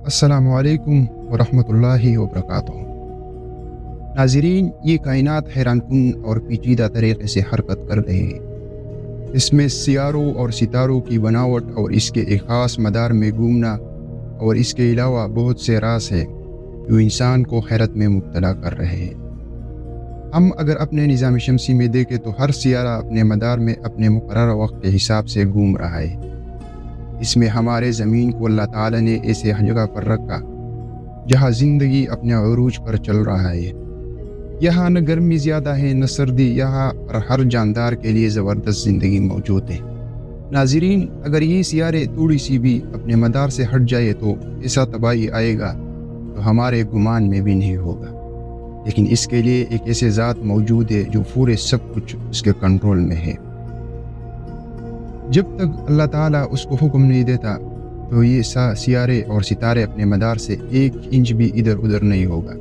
अस्सलामु अलैकुम वरहमतुल्लाहि वबरकातुहू। नाज़रीन, ये कायनात हैरानकुन और पेचीदा तरीक़े से हरकत कर रहे हैं। इसमें सियारों और सितारों की बनावट और इसके एक ख़ास मदार में घूमना और इसके अलावा बहुत से राज है जो इंसान को हैरत में मुब्तला कर रहे हैं। हम अगर अपने निज़ाम शमसी में देखें तो हर सियारा अपने मदार में अपने मुकर्रर वक्त के हिसाब से घूम रहा है। इसमें हमारे ज़मीन को अल्लाह ताला ने ऐसे जगह पर रखा जहाँ ज़िंदगी अपने अरूज पर चल रहा है। यहाँ न गर्मी ज़्यादा है न सर्दी, यहाँ पर हर जानदार के लिए ज़बरदस्त ज़िंदगी मौजूद है। नाज़रीन, अगर ये सियारे थोड़ी सी भी अपने मदार से हट जाए तो ऐसा तबाही आएगा तो हमारे गुमान में भी नहीं होगा। लेकिन इसके लिए एक ऐसे ज़ात मौजूद है जो पूरे सब कुछ उसके कंट्रोल में है। जब तक अल्लाह ताला उसको हुक्म नहीं देता तो ये सियारे और सितारे अपने मदार से 1 इंच भी इधर उधर नहीं होगा।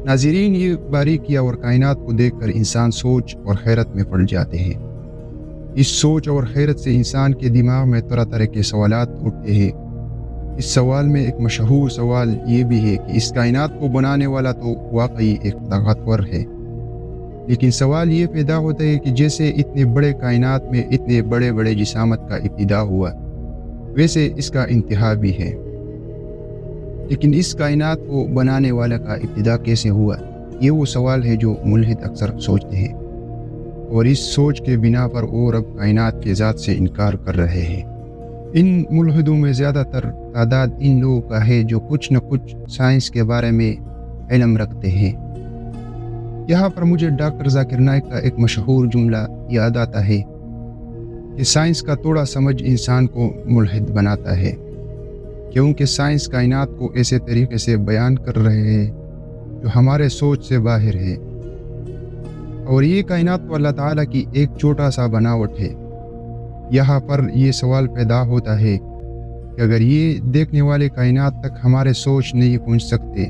नाज़रीन, ये बारीकियाँ और कायनात को देखकर इंसान सोच और हैरत में पड़ जाते हैं। इस सोच और हैरत से इंसान के दिमाग में तरह तरह के सवालात उठते हैं। इस सवाल में एक मशहूर सवाल ये भी है कि इस कायनात को बनाने वाला तो वाकई एक ताकतवर है, लेकिन सवाल ये पैदा होता है कि जैसे इतने बड़े कायनात में इतने बड़े बड़े जिसामत का इब्तिदा हुआ, वैसे इसका इंतहा भी है। लेकिन इस कायनात को बनाने वाला का इब्तिदा कैसे हुआ, ये वो सवाल है जो मुल्हिद अक्सर सोचते हैं, और इस सोच के बिना पर वो रब कायनात के ज़ात से इनकार कर रहे हैं। इन मुल्हिदों में ज़्यादातर तादाद इन लोगों का है जो कुछ न कुछ साइंस के बारे में इल्म रखते हैं। यहाँ पर मुझे डॉक्टर जाकिर नाइक का एक मशहूर जुमला याद आता है कि साइंस का थोड़ा समझ इंसान को मुल्हिद बनाता है, क्योंकि साइंस कायनात को ऐसे तरीके से बयान कर रहे हैं जो हमारे सोच से बाहर है। और ये कायनात तो अल्लाह ताला की एक छोटा सा बनावट है। यहाँ पर ये सवाल पैदा होता है कि अगर ये देखने वाले कायनात तक हमारे सोच नहीं पहुँच सकते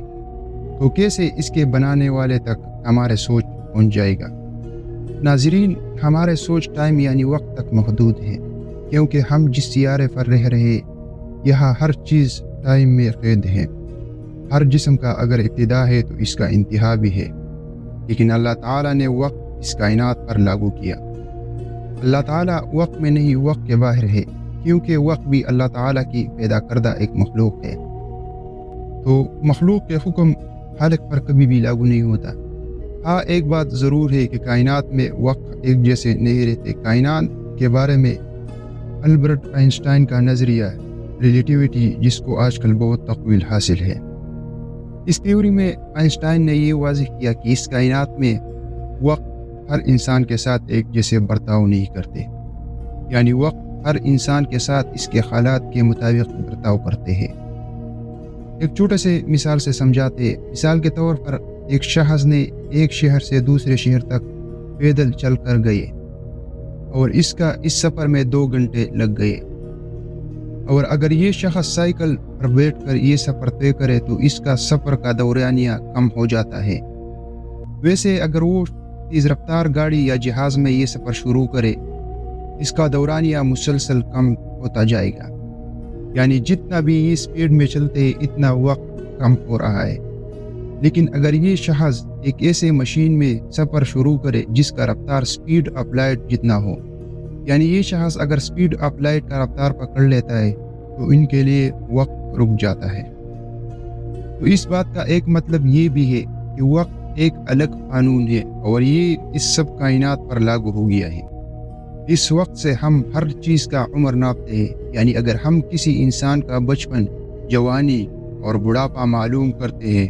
तो कैसे इसके बनाने वाले तक हमारे सोच पहुँच जाएगा। नाज़रीन, हमारे सोच टाइम यानी वक्त तक महदूद है, क्योंकि हम जिस सियारे पर रह रहे यहाँ हर चीज़ टाइम में कैद है। हर जिस्म का अगर इब्तिदा है तो इसका इंतहा भी है, लेकिन अल्लाह ताला ने वक्त इस कायनात पर लागू किया। अल्लाह ताला वक्त में नहीं वक्त के बाहर है, क्योंकि वक्त भी अल्लाह ताला की पैदा करदा एक मखलूक है। तो मखलूक के हुक्म खालिक पर कभी भी लागू नहीं होता। हाँ, एक बात ज़रूर है कि कायनात में वक्त एक जैसे नहीं रहते। कायनात के बारे में अल्बर्ट आइंस्टाइन का नज़रिया रिलेटिविटी, जिसको आजकल बहुत तकवील हासिल है, इस थ्योरी में आइंस्टाइन ने ये वाज़ेह किया कि इस कायनात में वक्त हर इंसान के साथ एक जैसे बर्ताव नहीं करते, यानी वक्त हर इंसान के साथ इसके हालात के मुताबिक बर्ताव करते हैं। एक छोटे से मिसाल से समझाते, मिसाल के तौर पर एक शख्स ने एक शहर से दूसरे शहर तक पैदल चल कर गए और इसका इस सफ़र में 2 घंटे लग गए, और अगर ये शख्स साइकिल पर बैठकर ये सफ़र तय करे तो इसका सफ़र का दौरानिया कम हो जाता है। वैसे अगर वो तेज़ रफ्तार गाड़ी या जहाज़ में ये सफ़र शुरू करे, इसका दौरानिया मुसलसल कम होता जाएगा, यानी जितना भी ये स्पीड में चलते इतना वक्त कम हो रहा है। लेकिन अगर ये शख्स एक ऐसे मशीन में सफ़र शुरू करे जिसका रफ्तार स्पीड ऑफ लाइट जितना हो, यानी ये शख्स अगर स्पीड ऑफ लाइट का रफ्तार पकड़ लेता है तो इनके लिए वक्त रुक जाता है। तो इस बात का एक मतलब ये भी है कि वक्त एक अलग कानून है और ये इस सब कायनात पर लागू हो गया है। इस वक्त से हम हर चीज़ का उम्र नापते हैं, यानी अगर हम किसी इंसान का बचपन, जवानी और बुढ़ापा मालूम करते हैं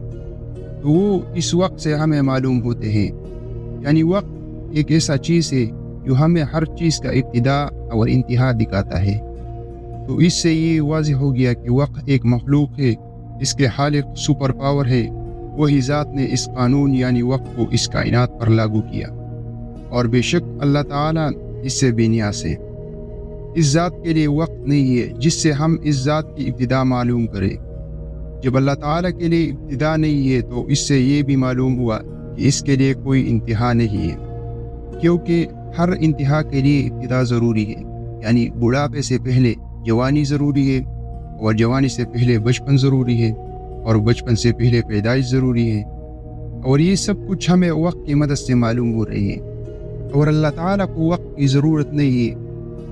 तो वो इस वक्त से हमें मालूम होते हैं। यानी वक्त एक ऐसा चीज़ है जो हमें हर चीज़ का इब्तिदा और इंतहा दिखाता है। तो इससे ये वाज़ेह हो गया कि वक्त एक मखलूक है, इसके खालिक सुपर पावर है। वही ज़ात ने इस कानून यानी वक्त को इस कायनात पर लागू किया, और बेशक अल्लाह ताला इससे बेनियास है। इस ज़ात के लिए वक्त नहीं है जिससे हम इस ज़ात की इब्तिदा मालूम करें। जब अल्लाह ताला के लिए इब्तिदा नहीं है तो इससे ये भी मालूम हुआ कि इसके लिए कोई इंतहा नहीं है, क्योंकि हर इंतहा के लिए इब्तिदा ज़रूरी है। यानी बुढ़ापे से पहले जवानी ज़रूरी है, اور جوانی سے پہلے بچپن ضروری ہے، اور بچپن سے پہلے پیدائش ضروری ہے، اور یہ سب کچھ ہمیں وقت کی مدد سے معلوم ہو رہی ہے۔ اور اللہ تعالیٰ کو وقت کی ضرورت نہیں ہے،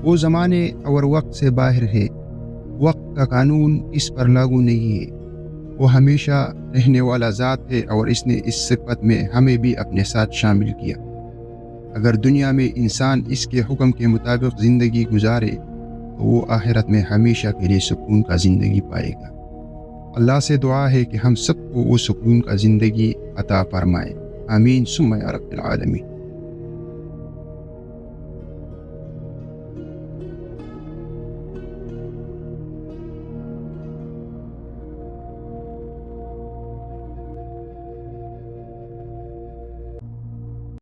وہ زمانے اور وقت سے باہر ہے، وقت کا قانون اس پر لاگو نہیں ہے، وہ ہمیشہ رہنے والا ذات ہے، اور اس نے اس صفت میں ہمیں بھی اپنے ساتھ شامل کیا۔ اگر دنیا میں انسان اس کے حکم کے مطابق زندگی گزارے تو وہ آخرت میں ہمیشہ کے لیے سکون کا زندگی پائے گا۔ اللہ سے دعا ہے کہ ہم سب کو وہ سکون کا زندگی عطا فرمائے۔ آمین ثم یا رب العالمین۔